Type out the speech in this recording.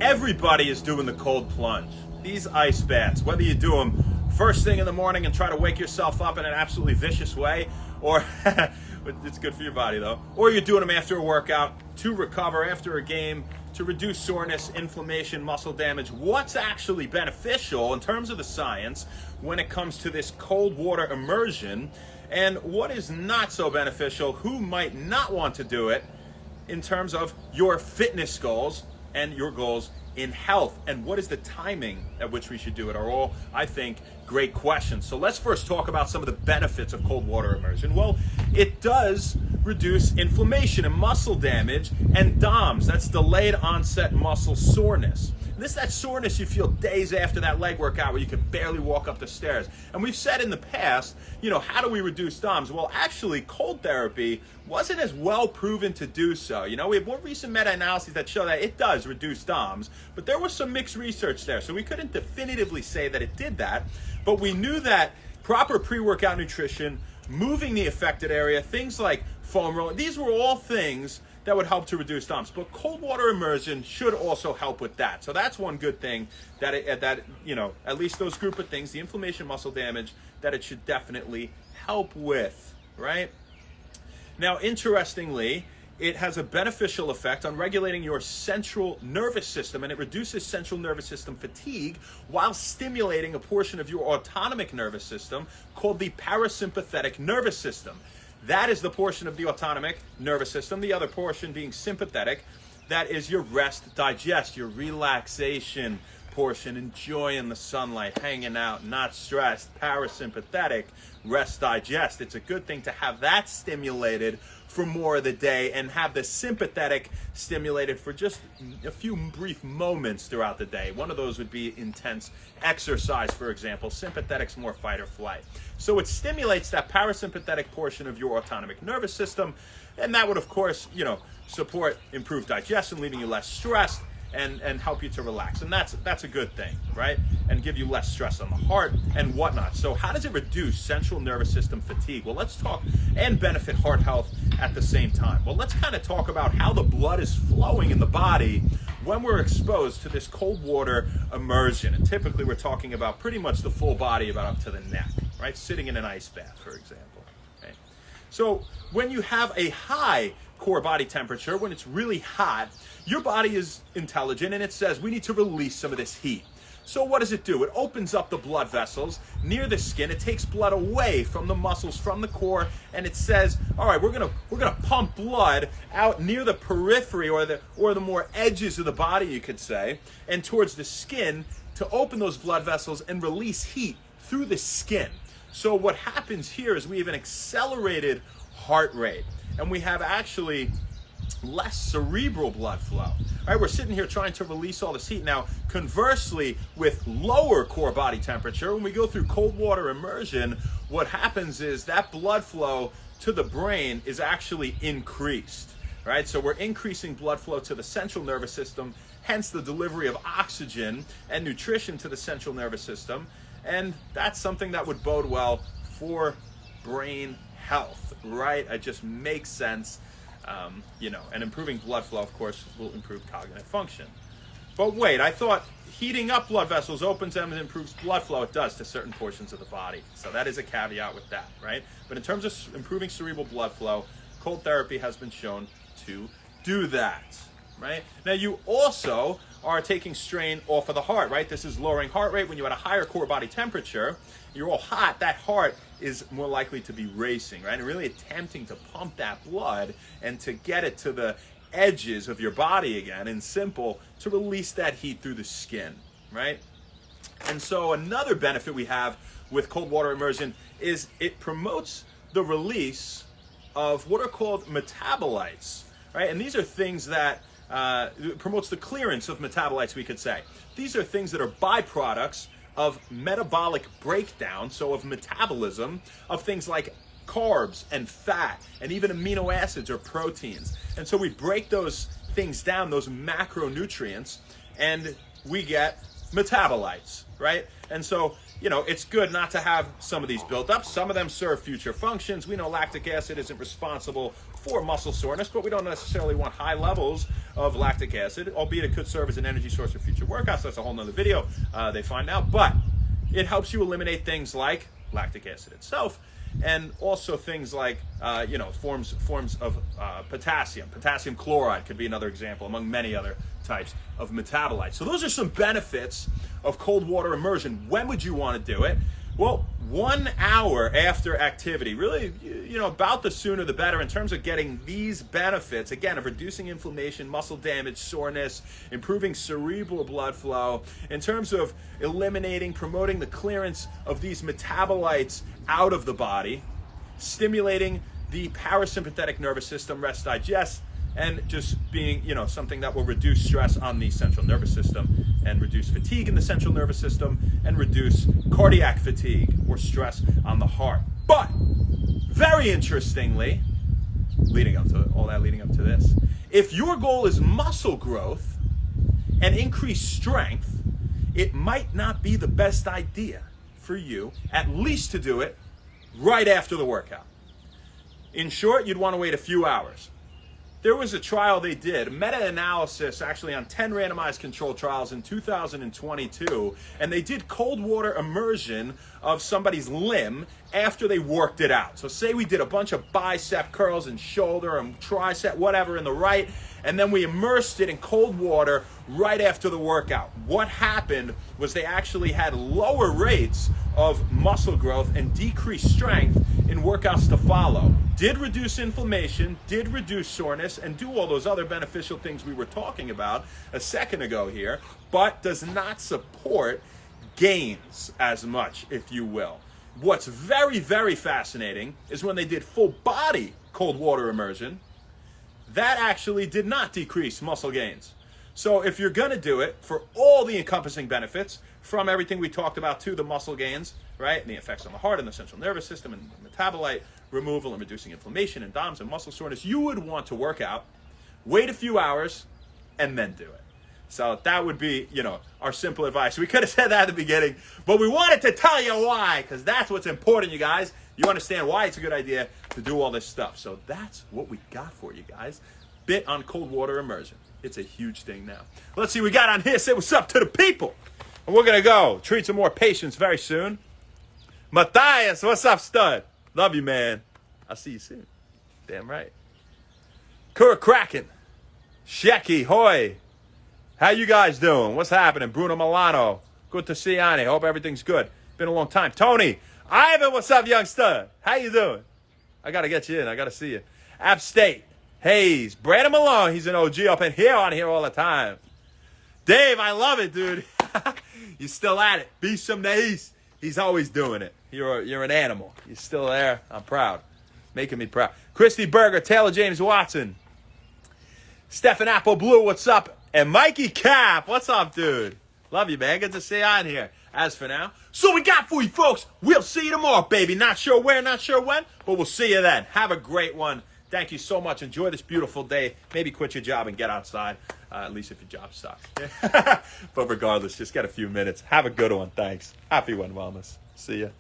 Everybody is doing the cold plunge. These ice baths, whether you do them first thing in the morning and try to wake yourself up in an absolutely vicious way, or it's good for your body though, or you're doing them after a workout to recover after a game, to reduce soreness, inflammation, muscle damage. What's actually beneficial in terms of the science when it comes to this cold water immersion, and what is not so beneficial, who might not want to do it in terms of your fitness goals and your goals in health, and what is the timing at which we should do it, are all, I think, great questions. So let's first talk about some of the benefits of cold water immersion. Well, it does reduce inflammation and muscle damage and DOMS, that's delayed onset muscle soreness. This is that soreness you feel days after that leg workout where you can barely walk up the stairs. And we've said in the past, how do we reduce DOMS? Well, actually, cold therapy wasn't as well proven to do so. We have more recent meta-analyses that show that it does reduce DOMS, but there was some mixed research there. So we couldn't definitively say that it did that, but we knew that proper pre-workout nutrition, moving the affected area, things like foam rolling, these were all things that would help to reduce DOMS. But cold water immersion should also help with that. So that's one good thing that at least those group of things, the inflammation, muscle damage, that it should definitely help with, right? Now, interestingly, it has a beneficial effect on regulating your central nervous system, and it reduces central nervous system fatigue while stimulating a portion of your autonomic nervous system called the parasympathetic nervous system. That is the portion of the autonomic nervous system, the other portion being sympathetic. That is your rest, digest, your relaxation portion, enjoying the sunlight, hanging out, not stressed, parasympathetic, rest, digest. It's a good thing to have that stimulated for more of the day and have the sympathetic stimulated for just a few brief moments throughout the day. One of those would be intense exercise, for example. Sympathetic's more fight or flight. So it stimulates that parasympathetic portion of your autonomic nervous system, and that would, of course, support improved digestion, leaving you less stressed, and help you to relax. And that's a good thing, right? And give you less stress on the heart and whatnot. So how does it reduce central nervous system fatigue? Well, let's talk and benefit heart health at the same time. Well, let's kind of talk about how the blood is flowing in the body when we're exposed to this cold water immersion. And typically we're talking about pretty much the full body, about up to the neck, right? Sitting in an ice bath, for example. Okay? So when you have a high core body temperature, when it's really hot, your body is intelligent and it says we need to release some of this heat. So what does it do? It opens up the blood vessels near the skin. It takes blood away from the muscles, from the core, and it says, all right, we're gonna pump blood out near the periphery or the more edges of the body, you could say, and towards the skin to open those blood vessels and release heat through the skin. So what happens here is we have an accelerated heart rate, and we have actually less cerebral blood flow. All right, we're sitting here trying to release all this heat. Now, conversely, with lower core body temperature, when we go through cold water immersion, what happens is that blood flow to the brain is actually increased. Right? So we're increasing blood flow to the central nervous system, hence the delivery of oxygen and nutrition to the central nervous system. And that's something that would bode well for brain health, right? It just makes sense. And improving blood flow, of course, will improve cognitive function. But wait, I thought heating up blood vessels opens them and improves blood flow. It does to certain portions of the body. So that is a caveat with that, right? But in terms of improving cerebral blood flow, cold therapy has been shown to do that, right? Now, you also are taking strain off of the heart, right? This is lowering heart rate. When you're at a higher core body temperature, you're all hot, that heart is more likely to be racing, right? And really attempting to pump that blood and to get it to the edges of your body again, and simple, to release that heat through the skin, right? And so another benefit we have with cold water immersion is it promotes the release of what are called metabolites, right? And these are things that promotes the clearance of metabolites, we could say. These are things that are byproducts of metabolic breakdown, so of metabolism, of things like carbs and fat and even amino acids or proteins. And so we break those things down, those macronutrients, and we get metabolites, right? And so, it's good not to have some of these built up. Some of them serve future functions. We know lactic acid isn't responsible for muscle soreness, but we don't necessarily want high levels of lactic acid, albeit it could serve as an energy source for future workouts. That's a whole nother video they find out. But it helps you eliminate things like lactic acid itself, and also things like forms of potassium. Potassium chloride could be another example, among many other types of metabolites. So those are some benefits of cold water immersion. When would you want to do it? Well, 1 hour after activity, really, about the sooner the better in terms of getting these benefits, again, of reducing inflammation, muscle damage, soreness, improving cerebral blood flow, in terms of eliminating, promoting the clearance of these metabolites out of the body, stimulating the parasympathetic nervous system, rest, digest, and just being, something that will reduce stress on the central nervous system and reduce fatigue in the central nervous system and reduce cardiac fatigue or stress on the heart. But very interestingly, leading up to this, if your goal is muscle growth and increased strength, it might not be the best idea for you, at least to do it right after the workout. In short, you'd want to wait a few hours. There was a trial they did, a meta-analysis actually on 10 randomized controlled trials in 2022, and they did cold water immersion of somebody's limb after they worked it out. So say we did a bunch of bicep curls and shoulder and tricep, whatever, in the right, and then we immersed it in cold water right after the workout. What happened was they actually had lower rates of muscle growth and decreased strength in workouts to follow. Did reduce inflammation, did reduce soreness, and do all those other beneficial things we were talking about a second ago here, but does not support gains as much, if you will. What's very, very fascinating is when they did full body cold water immersion, that actually did not decrease muscle gains. So if you're going to do it for all the encompassing benefits, from everything we talked about to the muscle gains, right, and the effects on the heart and the central nervous system and metabolite removal and reducing inflammation and DOMS and muscle soreness, you would want to work out, wait a few hours, and then do it. So that would be, our simple advice. We could have said that at the beginning, but we wanted to tell you why, because that's what's important, you guys. You understand why it's a good idea to do all this stuff. So that's what we got for you guys. Bit on cold water immersion. It's a huge thing now. Let's see what we got on here. Say what's up to the people. And we're going to go treat some more patients very soon. Matthias, what's up, stud? Love you, man. I'll see you soon. Damn right. Kurt Kraken. Shecky, hoy. How you guys doing? What's happening? Bruno Milano. Good to see you, Annie. Hope everything's good. Been a long time. Tony. Ivan, what's up, young stud? How you doing? I got to get you in. I got to see you. App State. Hayes. Brandon Malone. He's an OG up in here on here all the time. Dave, I love it, dude. You're still at it. Be some days. He's always doing it. You're an animal. You're still there. I'm proud. Making me proud. Christy Berger, Taylor James Watson. Stephen Apple Blue, what's up? And Mikey Cap, what's up, dude? Love you, man. Good to see you on here. As for now, so we got for you, folks. We'll see you tomorrow, baby. Not sure where, not sure when, but we'll see you then. Have a great one. Thank you so much. Enjoy this beautiful day. Maybe quit your job and get outside, at least if your job sucks. But regardless, just get a few minutes. Have a good one. Thanks. Happy One Wellness. See ya.